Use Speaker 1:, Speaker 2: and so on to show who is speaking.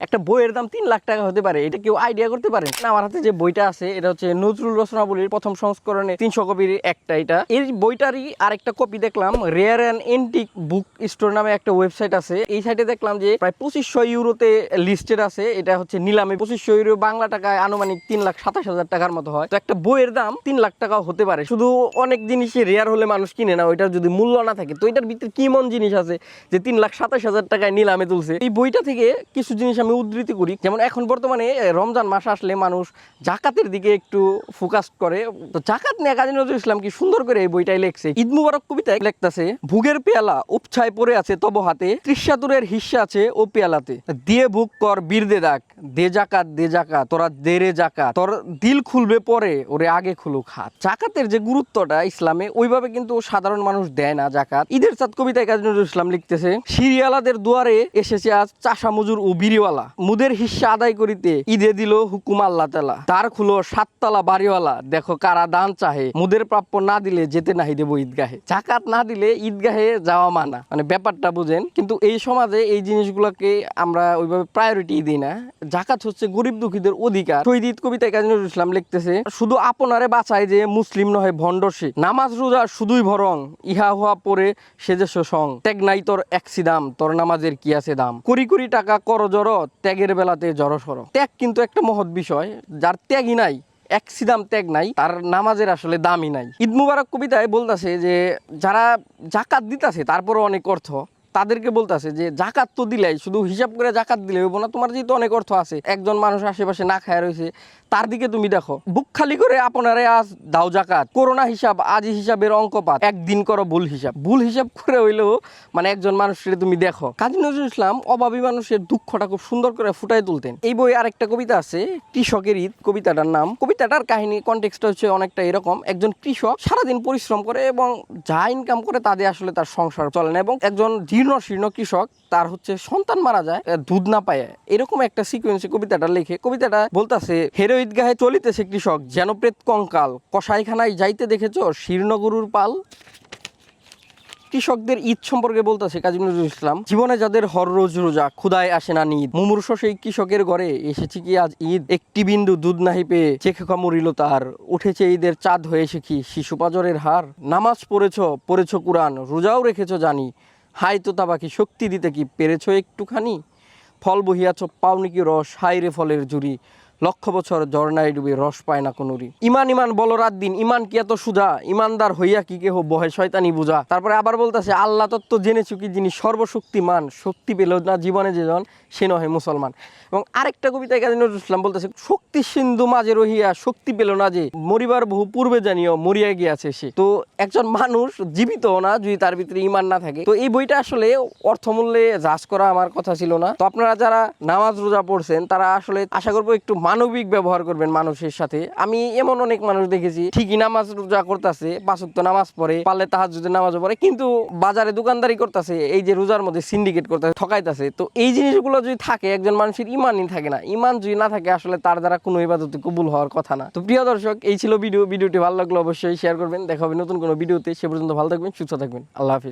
Speaker 1: একটা বইয়ের দাম 3 লাখ টাকা হতে পারে, এটা কেউ আইডিয়া করতে পারে না? আমার হাতে যে বইটা আছে এটা হচ্ছে নজরুল রচনাবলীর প্রথম সংস্করণে 300 কপির একটা। এই বইটারই আরেকটা কপি দেখলাম rare and antique book store নামে একটা ওয়েবসাইট আছে। এই সাইটে দেখলাম যে প্রায় 2500 ইউরোতে লিস্টেড আছে। এটা হচ্ছে নিলামে 2500 ইউরো বাংলা টাকায় আনুমানিক 3,27,000 টাকার মতো হয়। তো একটা বইয়ের দাম 3 লাখ টাকাও হতে পারে। শুধু অনেক জিনিসই রেয়ার হলে মানুষ কিনে না, ওইটার যদি মূল্য না থাকে। তো এটার ভিতরে কি মন জিনিস আছে যে 3,27,000 টাকায় নিলামে তুলছে? এই বইটা থেকে কিছু জিনিস আমি উদ্ধৃতি করি। যেমন এখন বর্তমানে রমজান মাস আসলে মানুষ জাকাতের দিকে একটু ফোকাস করে। তো জাকাত নিয়ে কাজী নজরুল ইসলাম কি সুন্দর করে এই বইটাই লেখছে। ঈদ মুবারক কবিতায় লেখতেছে, ভুগের পেয়ালা উপছায় পড়ে আছে তব হাতে, ত্রিশাতুরের হিস্সা আছে ও পেয়ালাতে, দিয়ে ভুগ কর বীর দে দাগ, দে জাকাত তোরা দে রে জাকাত, তোর দিল খুলবে পরে ওরে আগে খুলুক হাত। জাকাতের যে গুরুত্বটা ইসলামে ওইভাবে কিন্তু সাধারণ মানুষ দেয় না জাকাত। ঈদের চাঁদ কবিতায় কাজী নজরুল ইসলাম লিখতেছে, সিরিয়ালাদের দুয়ারে এসেছে আজ চাষা মজুর ও বিড়িওয়ালা, মুদের হিস্সা আদায় করিতে ঈদে দিল হুকুম আল্লাহ তাআলা, তার খুলো 7 তলা বাড়িওয়ালা, দেখো কারা দান চাহে, মুদের প্রাপ্য না দিলে যেতে নাহি দেব ঈদগাহে। জাকাত না দিলে ঈদগাহে যাওয়া মানা, মানে ব্যাপারটা বুঝেন। কিন্তু এই সমাজে এই জিনিসগুলোকে আমরা ওইভাবে প্রায়োরিটি দিই না। জাকাত হচ্ছে গরিব দুঃখীদের অধিকার। শহীদ ঈদ কবিতায় কাজী নজরুল ইসলাম লিখতেছে, শুধু আপনারে বাঁচায় যে মুসলিম নহে ভণ্ড সে, নামাজ রোজা শুধুই ভরং, ইহা হুয়া পরে সেজেছ সং, ত্যাগ নাই তোর একসি দাম, তোর নামাজের কি আছে দাম, কোটি কোটি টাকা কর জড়, ত্যাগের বেলাতে জড় সর। ত্যাগ কিন্তু একটা মহৎ বিষয়। যার ত্যাগই নাই, এক সিদাম ত্যাগ নাই, তার নামাজের আসলে দামই নাই। ঈদ মুবারক কবিতায় বলতেছে যে যারা জাকাত দিতেছে তারপরও অনেক অর্থ, তাদেরকে বলতেছে যে জাকাত তো দিলাই, শুধু হিসাব করে জাকাত দিলে হইব না, তোমার যেহেতু অনেক অর্থ আছে, একজন মানুষ আশেপাশে না খায় রয়েছে, তার দিকে তুমি দেখো। বুক খালি করে আপনারে আজ দাও জাকাত, করোনা হিসাব আজি হিসাবের অঙ্কপাত, একদিন করো ভুল হিসাব করে হইলেও মানে একজন মানুষের তুমি দেখো। কাজী নজরুল ইসলাম অভাবী মানুষের দুঃখটা খুব সুন্দর করে ফুটাই তুলতেন। এই বই আরেকটা কবিতা আছে কৃষকের ঈদ, কবিতাটার নাম। কবিতাটার কাহিনী কনটেক্সটটা হচ্ছে অনেকটা এরকম, একজন কৃষক সারাদিন পরিশ্রম করে এবং যা ইনকাম করে তাদের আসলে তার সংসার চলে না, এবং একজন জীর্ণ শীর্ণ কৃষক, তার হচ্ছে সন্তান মারা যায় দুধ না পায়, এরকম একটা সিকোয়েন্সে কবিতাটা লেখে। কবিতাটা বলতেছে, হেরো ঈদগাহে চলিতেছে কৃষক যেন প্রেত কঙ্কাল, কসাইখানায় যাইতে দেখেছ শীর্ণ গরুর পাল। কৃষকদের ঈদ সম্পর্কে বলতেছে কাজী নজরুল ইসলাম, জীবনে যাদের হর রোজ রোজা, ক্ষুদায় আসে না নিদ, মুমূর্ষ সেই কৃষকের ঘরে এসেছে কি আজ ঈদ, একটি বিন্দু দুধ নাহি পেয়ে চেখে মরিল তার, উঠেছে ঈদের চাঁদ হয়েছে কি শিশু পাজরের হার, নামাজ পড়েছ কুরআন, রোজাও রেখেছ জানি, হাই তো তাবাকি শক্তি দিতে কি পেরেছ একটুখানি, ফল বহিয়াছ পাওনি কি রস, হাই রে ফলের জুড়ি, লক্ষ বছর ঝর্ণায় ডুবে রস পায় না কোনুরি, ইমান বলো রাত দিন, ইমান কি এত সুজা, ইমানদার হইয়া কি কেহ বহে শয়তানি বুঝা। তারপরে আবার বলতেছে, আল্লাহ তত্ত্ব জেনেছো কি যিনি সর্বশক্তিমান, শক্তি পেল না জীবনে যেজন সে নহে মুসলমান। এবং আরেকটা কবিতায় কাজী নজরুল ইসলাম বলতেছে, শক্তি সিন্ধু মাঝে রহিয়া শক্তি পেল না যে, মরিবার বহু পূর্বে জানিও মরিয়া গিয়াছে সে। তো একজন মানুষ জীবিত না যদি তার ভিতরে ইমান না থাকে। তো এই বইটা আসলে অর্থমূল্যে জাজ করা আমার কথা ছিল না। তো আপনারা যারা নামাজ রোজা পড়ছেন তারা আসলে আশা করবো একটু মানবিক ব্যবহার করবেন মানুষের সাথে। আমি এমন অনেক মানুষ দেখেছি ঠিকই নামাজ রোজা করতেছে, 5 ওয়াক্ত নামাজ পড়ে, পারলে তাহাজ্জুদের নামাজও পড়ে, কিন্তু বাজারে দোকানদারি করতেছে, এই যে রোজার মধ্যে সিন্ডিকেট করতেছে, ঠকাইতেছে। তো এই জিনিসগুলো যদি থাকে, একজন মানুষের ইমানই থাকে না, ইমান যদি না থাকে আসলে তার দ্বারা কোনো ইবাদত কবুল হওয়ার কথা না। তো প্রিয় দর্শক, এই ছিল ভিডিওটি ভালো লাগলো অবশ্যই শেয়ার করবেন। দেখা হবে নতুন কোনো ভিডিওতে। সে পর্যন্ত ভালো থাকবেন, সুস্থ থাকবেন। আল্লাহ হাফিজ।